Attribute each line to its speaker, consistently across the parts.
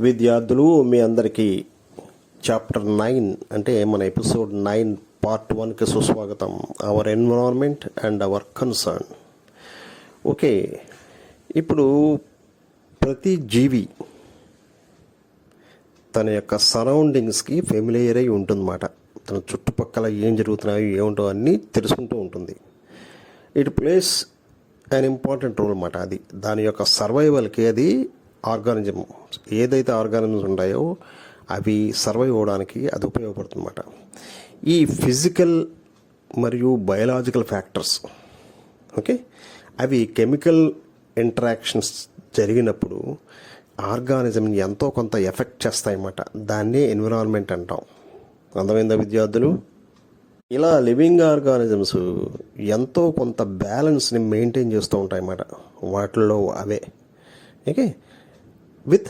Speaker 1: విద్యార్థులు మీ అందరికీ చాప్టర్ 9 అంటే మన ఎపిసోడ్ 9 పార్ట్ 1కి సుస్వాగతం. Hour environment and hour concern. Okay, ఇప్పుడు ప్రతి జీవి తన యొక్క సరౌండింగ్స్కి ఫెమిలియర్ అయి ఉంటుందన్నమాట. తన చుట్టుపక్కల ఏం జరుగుతున్నాయో ఏముంటో అన్నీ తెలుసుకుంటూ ఉంటుంది. It plays an important role అన్నమాట. అది దాని యొక్క సర్వైవల్కి అది ఆర్గానిజం ఏదైతే ఆర్గానిజమ్స్ ఉంటాయో అవి సర్వైవ్ అవ్వడానికి అది ఉపయోగపడుతుందన్నమాట. ఈ ఫిజికల్ మరియు బయలాజికల్ ఫ్యాక్టర్స్ ఓకే అవి కెమికల్ ఇంటరాక్షన్స్ జరిగినప్పుడు ఆర్గానిజంని ఎంతో కొంత ఎఫెక్ట్ చేస్తాయన్నమాట. దాన్నే ఎన్విరాన్మెంట్ అంటాం. అర్థమైందా విద్యార్థులు? ఇలా లివింగ్ ఆర్గానిజమ్స్ ఎంతో కొంత బ్యాలెన్స్ని మెయింటైన్ చేస్తూ ఉంటాయన్నమాట. వాటిల్లో అవే okay with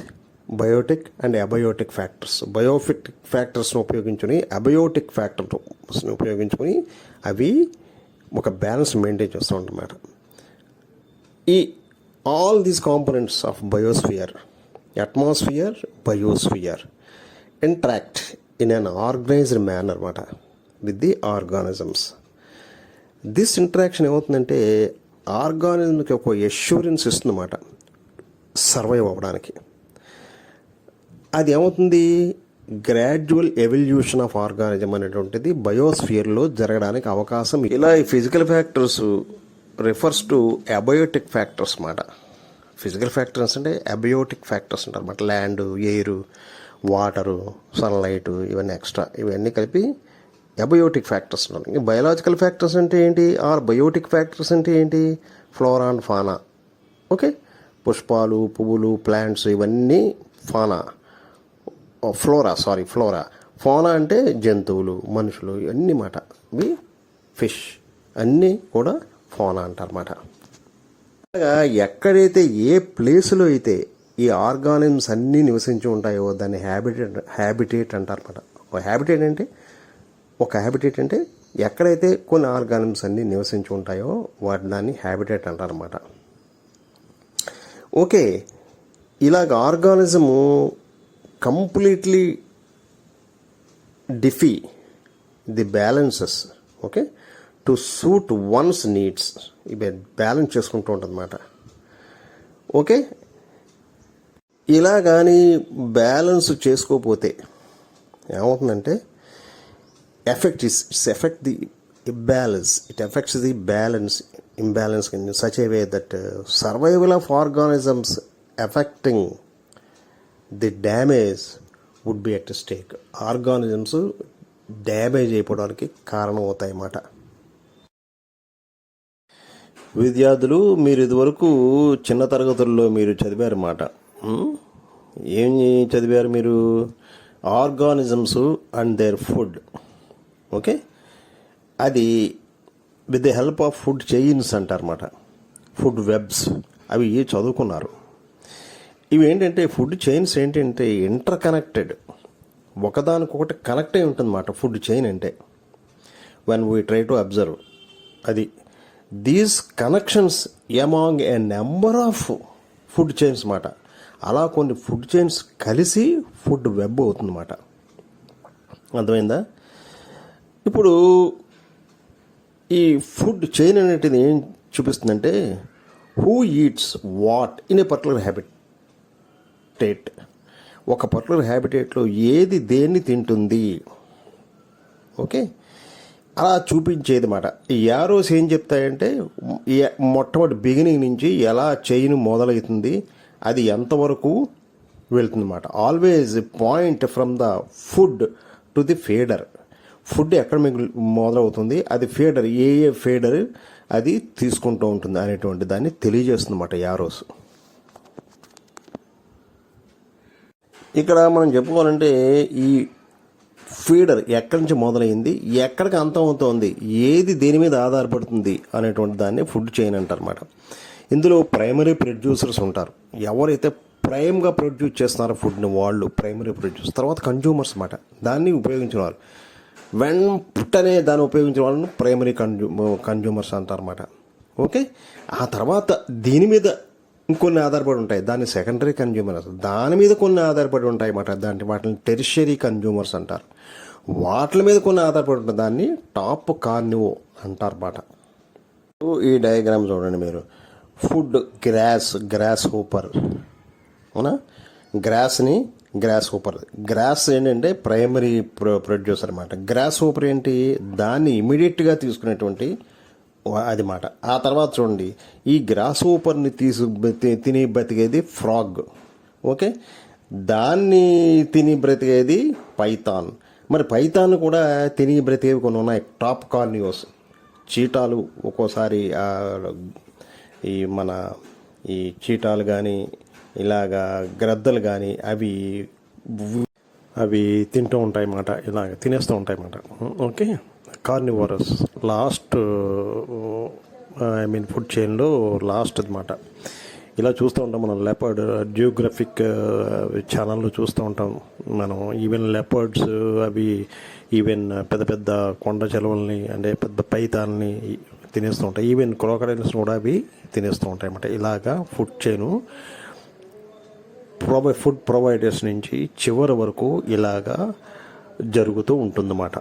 Speaker 1: biotic and abiotic factors. Biotic ఫ్యాక్టర్స్ని ఉపయోగించుకొని అబయోటిక్ ఫ్యాక్టర్స్ని ఉపయోగించుకొని అవి ఒక బ్యాలెన్స్ మెయింటైన్ చేస్తూ ఉంటాయన్నమాట. ఈ all these components of biosphere, atmosphere, biosphere interact in an organised manner అన్నమాట with the organisms. This interaction ఏమవుతుందంటే ఆర్గానిజంకి ఒక ఎష్యూరెన్స్ ఇస్తుందన్నమాట సర్వైవ్ అవ్వడానికి. అది ఏమవుతుంది, గ్రాడ్యువల్ ఎవల్యూషన్ ఆఫ్ ఆర్గానిజం అనేటువంటిది బయోస్ఫియర్లో జరగడానికి అవకాశం. ఇలా ఈ physical factors refers to abiotic factors అన్నమాట. ఫిజికల్ ఫ్యాక్టర్స్ అంటే అబయోటిక్ ఫ్యాక్టర్స్ అంటారు అన్నమాట. ల్యాండ్, ఎయిర్, వాటరు, సన్లైట్, ఇవన్నీ ఎక్స్ట్రా, ఇవన్నీ కలిపి అబయోటిక్ ఫ్యాక్టర్స్ అంటారు. బయలాజికల్ ఫ్యాక్టర్స్ అంటే ఏంటి, ఆర్ బయోటిక్ ఫ్యాక్టర్స్ అంటే ఏంటి, ఫ్లోరా అండ్ ఫానా. ఓకే, పుష్పాలు, పువ్వులు, ప్లాంట్స్ ఇవన్నీ ఫానా. ఫ్లోరా. ఫానా అంటే జంతువులు, మనుషులు ఇవన్నీ మాట. ఇవి ఫిష్ అన్నీ కూడా ఫానా అంటారన్నమాట. ఎక్కడైతే ఏ ప్లేస్లో అయితే ఈ ఆర్గానిజమ్స్ అన్నీ నివసించి ఉంటాయో దాన్ని హ్యాబిటేట్ అంటారన్నమాట. ఒక హ్యాబిటేట్ అంటే ఎక్కడైతే కొన్ని ఆర్గానిజమ్స్ అన్నీ నివసించి ఉంటాయో దాన్ని హ్యాబిటేట్ అంటారన్నమాట. ఓకే, ఇలాగ organism completely defy the balances okay to suit one's needs. ఇవి బ్యాలెన్స్ చేసుకుంటూ ఉంటుందన్నమాట. ఓకే, ఇలా కానీ బ్యాలెన్స్ చేసుకోకపోతే ఏమవుతుందంటే it's effect the imbalance. It affects the imbalance in such a way that survival of organisms affecting the damage would be at stake. Organisms damage అయిపోవడానికి కారణం అవుతాయన్నమాట. విద్యార్థులు, మీరు ఇదివరకు చిన్న తరగతుల్లో మీరు చదివారన్నమాట. ఏం చదివారు మీరు? Organisms and their food. Okay, అది with the help of food chains అంటారన్నమాట. ఫుడ్ వెబ్స్ అవి చదువుకున్నారు. ఇవి ఏంటంటే ఫుడ్ చైన్స్ ఏంటంటే ఇంటర్ కనెక్టెడ్, ఒకదానికొకటి కనెక్ట్ అయి ఉంటుందన్నమాట ఫుడ్ చైన్ అంటే. When we try to observe అది these connections among a number of food chains అన్నమాట. అలా కొన్ని ఫుడ్ చైన్స్ కలిసి ఫుడ్ వెబ్ అవుతుందన్నమాట. అర్థమైందా? ఇప్పుడు ఈ ఫుడ్ చైన్ అనేటిది ఏం చూపిస్తుందంటే who eats what in a particular habitat. ఒక పర్టికులర్ హ్యాబిటేట్లో ఏది దేన్ని తింటుంది ఓకే అలా చూపించేది మాట. ఈ యారోస్ ఏం చెప్తాయంటే మొట్టమొదటి బిగినింగ్ నుంచి ఎలా చైన్ మొదలవుతుంది, అది ఎంతవరకు వెళ్తుందన్నమాట. Always point from the food to the feeder. Food ఎక్కడ మొదలవుతుంది, అది ఫీడర్ ఏ ఫీడర్ అది తీసుకుంటూ ఉంటుంది అనేటువంటి దాన్ని తెలియజేస్తుందన్నమాట యారోస్. ఇక్కడ మనం చెప్పుకోవాలంటే ఈ ఫీడర్ ఎక్కడి నుంచి మొదలైంది, ఎక్కడికి అంతం అవుతోంది, ఏది దేని మీద ఆధారపడుతుంది అనేటువంటి దాన్ని ఫుడ్ చైన్ అంటారన్నమాట. ఇందులో ప్రైమరీ ప్రొడ్యూసర్స్ ఉంటారు. ఎవరైతే ప్రైమ్గా ప్రొడ్యూస్ చేస్తున్నారో ఫుడ్ని వాళ్ళు ప్రైమరీ ప్రొడ్యూస్. తర్వాత కన్జ్యూమర్స్ అన్నమాట, దాన్ని ఉపయోగించిన వాళ్ళు. వెంటనే దాన్ని ఉపయోగించిన వాళ్ళని ప్రైమరీ కన్జ్యూమర్స్ అంటారన్నమాట. ఓకే, ఆ తర్వాత దీని మీద ఇంకొన్ని ఆధారపడి ఉంటాయి, దాన్ని సెకండరీ కన్జ్యూమర్స్, దాని మీద కొన్ని ఆధారపడి ఉంటాయి అన్నమాట. వాటిని టెరిషరీ కన్జ్యూమర్స్ అంటారు. వాటి మీద కొన్ని ఆధారపడి ఉంటుంది, దాన్ని టాప్ కార్నివో అంటారు అన్నమాట. ఈ డయాగ్రామ్ చూడండి మీరు. ఫుడ్, గ్రాస్ హూపర్, అవునా, గ్రాస్ హూపర్. గ్రాస్ ఏంటంటే ప్రైమరీ ప్రొడ్యూసర్ అనమాట. గ్రాస్ హూపర్ ఏంటి, దాన్ని ఇమీడియట్గా తీసుకునేటువంటి అది మాట. ఆ తర్వాత చూడండి, ఈ గ్రాస్ హూపర్ని తిని బ్రతికేది ఫ్రాగ్. ఓకే, దాన్ని తిని బ్రతికేది పైథాన్. మరి పైథాన్ కూడా తిని బ్రతికేవి కొన్ని ఉన్నాయి, టాప్ కార్నియోస్. చీటాలు ఒక్కోసారి ఈ చీటాలు కానీ ఇలాగా గ్రద్దలు కానీ అవి తింటూ ఉంటాయి అన్నమాట, ఇలాగ తినేస్తూ ఉంటాయి అన్నమాట. ఓకే, కార్నివోరస్ లాస్ట్, ఫుడ్ చైన్లో లాస్ట్ అనమాట. ఇలా చూస్తూ ఉంటాం మనం. లెపర్డ్ జియోగ్రఫిక్ ఛానల్లో చూస్తూ ఉంటాం మనం. ఈవెన్ లెపర్డ్స్ అవి ఈవెన్ పెద్ద పెద్ద కొండ చెలవల్ని అంటే పెద్ద పైతాల్ని తినేస్తూ ఉంటాయి. ఈవెన్ క్రోకడైల్స్ కూడా అవి తినేస్తూ ఉంటాయి అన్నమాట. ఇలాగా ఫుడ్ చైను ఫుడ్ ప్రొవైడర్స్ నుంచి చివరి వరకు ఇలాగా జరుగుతూ ఉంటుందన్నమాట.